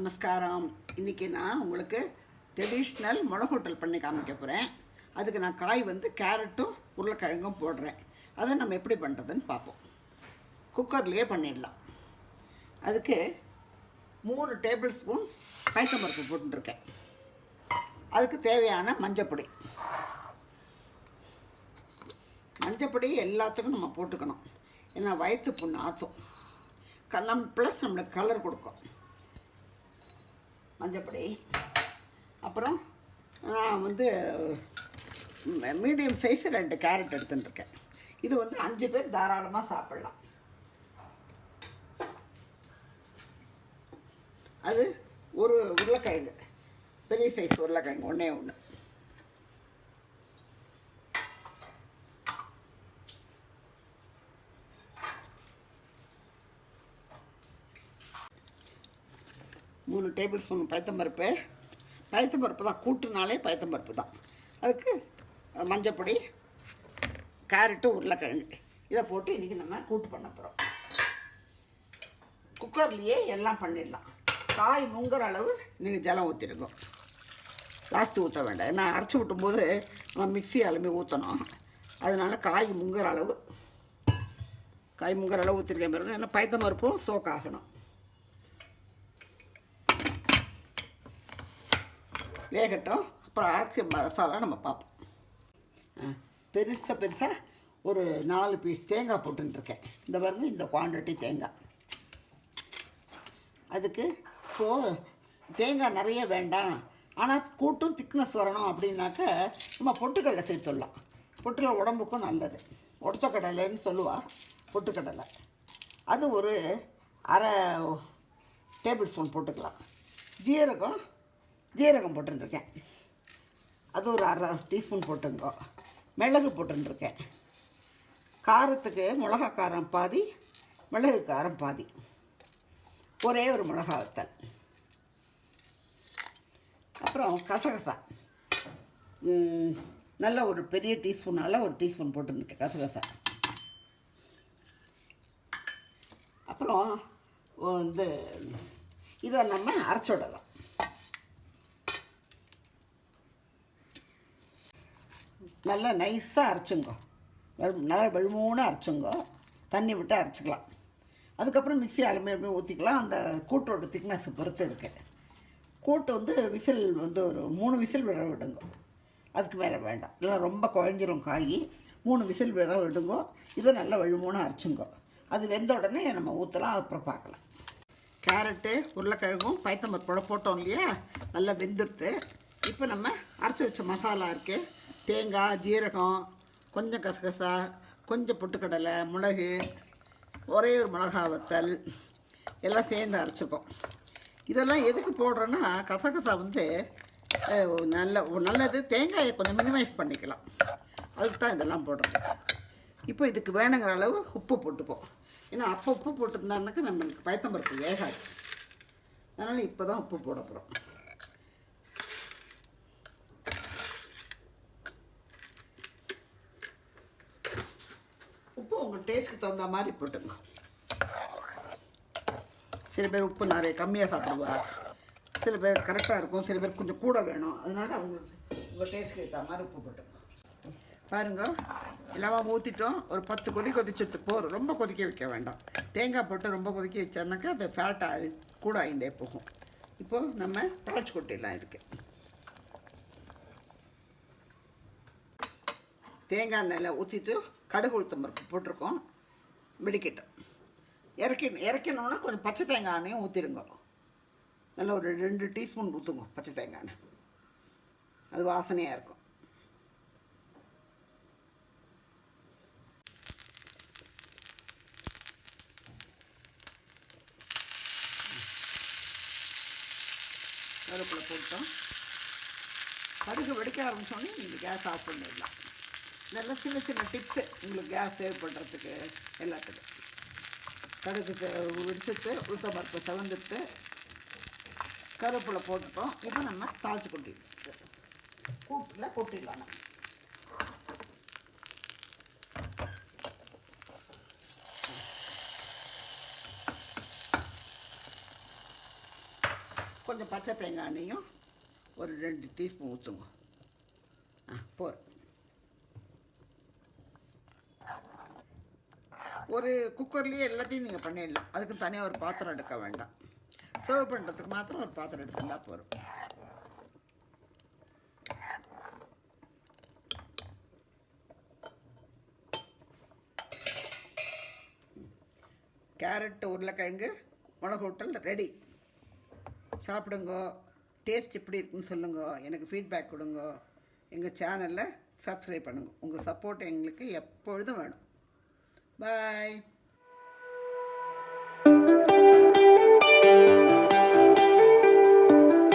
நமஸ்காரம். இன்றைக்கி நான் உங்களுக்கு ட்ரெடிஷ்னல் முளகூட்டல் பண்ணி காமிக்க போகிறேன். அதுக்கு நான் காய் கேரட்டும் உருளைக்கிழங்கும் போடுறேன். அதை நம்ம எப்படி பண்ணுறதுன்னு பார்ப்போம். குக்கர்லேயே பண்ணிடலாம். அதுக்கு 3 டேபிள் ஸ்பூன் பயத்தம்பருப்பு போட்டுருக்கேன். அதுக்கு தேவையான மஞ்சப்பொடி எல்லாத்துக்கும் நம்ம போட்டுக்கணும். ஏன்னா வயிற்று புண்ணு ஆற்றும். ப்ளஸ் நம்மளுக்கு கலர் கொடுக்கும் மஞ்சப்பொடி. அப்புறம் நான் மீடியம் சைஸ் 2 கேரட் எடுத்துட்டுருக்கேன். இது 5 பேர் தாராளமாக சாப்பிட்லாம். அது ஒரு உருளைக்கிழங்கு, பெரிய சைஸ் உருளைக்கிழங்கு ஒன்றே ஒன்று. மூணு டேபிள் ஸ்பூன் பயத்தம்பருப்பு தான். கூட்டுனாலே பயத்தம்பருப்பு தான். அதுக்கு மஞ்சப்பொடி, கேரட்டு, உருளைக்கிழங்கு இதை போட்டு இன்றைக்கி நம்ம கூட்டு பண்ண போகிறோம். குக்கர்லேயே எல்லாம் பண்ணிடலாம். காய் முங்குற அளவு நீங்கள் ஜலம் ஊற்றிருக்கோம். ஜாஸ்தி ஊற்ற வேண்டாம். ஏன்னா அரைச்சி விட்டும்போது நம்ம மிக்ஸி அலம்பி ஊற்றணும். அதனால் காய் முங்குற அளவு ஊற்றிருக்கேன். பிறகு ஏன்னா பயத்தம்பருப்பும் சோக் ஆகணும், வேகட்டும். அப்புறம் அரைச்சி மசாலா நம்ம பார்ப்போம். பெருசாக ஒரு 4 பீஸ் தேங்காய் போட்டுருக்கேன். இந்த பாருங்க, இந்த குவான்டிட்டி தேங்காய். அதுக்கு இப்போது தேங்காய் நிறைய வேண்டாம், ஆனால் கூட்டும் திக்னஸ் வரணும் அப்படின்னாக்க நம்ம பொட்டுக்கடலை சேர்த்துடலாம். பொட்டுக்கடலை உடம்புக்கும் நல்லது. உடச்ச கடலைன்னு சொல்லுவாள் பொட்டுக்கடலை. அது ஒரு அரை டேபிள் ஸ்பூன் போட்டுக்கலாம். ஜீரகம் போட்டுருக்கேன். அது ஒரு அரை டீஸ்பூன் போட்டுங்க. மிளகு போட்டுருக்கேன். காரத்துக்கு மிளகா காரம் பாதி, மிளகு காரம் பாதி. ஒரே ஒரு மிளகா வத்தல். அப்புறம் கசகசா நல்ல ஒரு பெரிய டீஸ்பூனால் ஒரு டீஸ்பூன் போட்டுருக்கேன் கசகசா. அப்புறம் இதை நம்ம அரைச்சி விடலாம். நல்லா நைஸாக அரைச்சுங்க. நல்லா வெளுமூணாக அரைச்சுங்க. தண்ணி விட்டு அரைச்சிக்கலாம். அதுக்கப்புறம் மிக்ஸி அலம்பி ஊற்றிக்கலாம். அந்த கூட்டோட திக்னஸ் பொறுத்து இருக்குது. கூட்டு விசில் ஒரு 3 விசில் விட விடுங்க. அதுக்கு மேலே வேண்டாம், இல்லை ரொம்ப குழஞ்சிரும் காய். 3 விசில் விட விடுங்க. இதை நல்லா வெளுமூணாக அரைச்சுங்க. அது வெந்த உடனே நம்ம ஊற்றலாம். அப்புறம் பார்க்கலாம். கேரட்டு, உருளைக்கிழங்கும் பயத்தம்பருப்போட போட்டோம் இல்லையா, நல்லா வெந்துடுத்து. இப்போ நம்ம அரைச்சி வச்ச மசாலா இருக்குது. தேங்காய், ஜீரகம், கொஞ்சம் கசகசா, கொஞ்சம் பொட்டுக்கடலை, மிளகு, ஒரே ஒரு மிளகா வத்தல் எல்லாம் சேர்ந்து அரைச்சிக்கும். இதெல்லாம் எதுக்கு போடுறோன்னா, கசகசா நல்லது. தேங்காயை கொஞ்சம் மினிமைஸ் பண்ணிக்கலாம். அதுக்கு தான் இதெல்லாம் போடுறோம். இப்போ இதுக்கு வேணுங்கிற அளவு உப்பு போட்டுப்போம். ஏன்னா அப்போ உப்பு போட்டுருந்தாருனாக்கா நம்மளுக்கு பயத்தம்பருப்பு வேகாது. அதனால் இப்போ தான் உப்பு போட போகிறோம். உப்பு உங்கள் டேஸ்ட்டுக்கு தகுந்த மாதிரி போட்டுங்க. சில பேர் உப்பு நிறைய கம்மியாக சாப்பிடுவா, சில பேர் கரெக்டாக இருக்கும், சில பேர் கொஞ்சம் கூட வேணும். அதனால் உங்கள் டேஸ்ட்டுக்கு ஏற்ற மாதிரி உப்பு போட்டுங்க. பாருங்கள், எல்லாமே ஊற்றிட்டோம். ஒரு 10 கொதிச்சுட்டு போகிறோம். ரொம்ப கொதிக்க வைக்க வேண்டாம். தேங்காய் போட்டு ரொம்ப கொதிக்க வச்சோன்னாக்கா அது ஃபேட்டாக கூட ஆகிண்டே போகும். இப்போது நம்ம தாளிச்சு கொட்டிடலாம். இதுக்கு தேங்காய் எண்ணெயில் ஊற்றிட்டு கடுகு உளுத்தம்பருப்பு போட்டிருக்கோம். வெடிக்கட்டும். இறக்கணுன்னா கொஞ்சம் பச்சை தேங்காய் எண்ணெயும் ஊற்றிடுங்க. நல்லா ஒரு 2 டீஸ்பூன் ஊற்றுங்க பச்சை தேங்காய் எண்ணெய். அது வாசனையாக இருக்கும். கருவேப்பிலை போட்டோம். கடுகு வெடிக்க ஆரம்பிச்சோடனே நீங்கள் கேஸ் ஆஃப் பண்ணிடலாம். நல்லா சின்ன டிப்ஸு உங்களுக்கு கேஸ் சேவ் பண்ணுறதுக்கு எல்லாத்துக்கும். கடுகு வெடிச்சிட்டு உளுத்தம்பருப்பு செவந்துட்டு கருவேப்பிலை போட்டுட்டோம். இப்போ நம்ம தாளிச்சு கொட்டிடலாம். நம்ம கொஞ்சம் பச்சை தேங்காய் எண்ணெயும் ஒரு 2 டீஸ்பூன் ஊற்றுங்க. போதும். ஒரு குக்கர்லேயே எல்லாத்தையும் நீங்கள் பண்ணிடலாம். அதுக்கு தனியாக ஒரு பாத்திரம் எடுக்க வேண்டாம். சர்வ் பண்ணுறதுக்கு மாத்திரம் ஒரு பாத்திரம் எடுத்துட்டா போதும். கேரட், உருளைக்கிழங்கு, மிளகூட்டல் ரெடி. சாப்பிடுங்க. டேஸ்ட் எப்படி இருக்குன்னு சொல்லுங்க. எனக்கு ஃபீட்பேக் கொடுங்க. எங்கள் சேனலில் சப்ஸ்கிரைப் பண்ணுங்க. உங்கள் சப்போர்ட் எங்களுக்கு எப்பொழுதும் வேணும். பாய்.